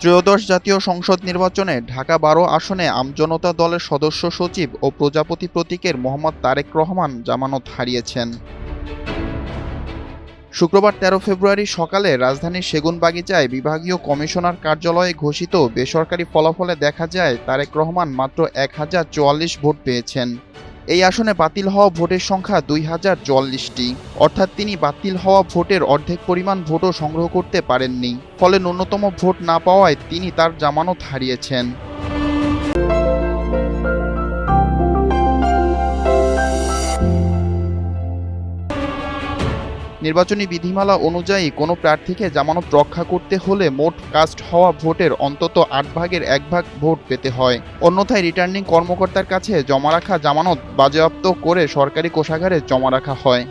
ত্রয়োদশ জাতীয় সংসদ নির্বাচনে ঢাকা-১২ আসনে আমজনতা দলের সদস্য সচিব ও প্রজাপতি প্রতীকের মোহাম্মদ তারেক রহমান জামানত হারিয়েছেন। শুক্রবার ১৩ ফেব্রুয়ারি সকালে রাজধানীর সেগুনবাগিচায় বিভাগীয় কমিশনার কার্যালয়ে ঘোষিত বেসরকারি ফলাফলে দেখা যায় তারেক রহমান মাত্র ১,০৪৪ ভোট পেয়েছেন। এই আসনে বাতিল হওয়া ভোটের সংখ্যা ২,০৪৪টি, অর্থাৎ তিনি বাতিল হওয়া ভোটের অর্ধেক পরিমাণ ভোটও সংগ্রহ করতে পারেননি। ফলে ন্যূনতম ভোট না পাওয়ায় তিনি তার জামানত হারিয়েছেন। নির্বাচনী বিধিমালা অনুযায়ী কোনো প্রার্থীকে জামানত রক্ষা করতে হলে মোট কাস্ট হওয়া ভোটের অন্তত ৮ ভাগের ১ ভাগ ভোট পেতে হয়। অন্যথায় রিটার্নিং কর্মকর্তার কাছে জমা রাখা জামানত বাজেয়াপ্ত করে সরকারি কোষাগারে জমা রাখা হয়।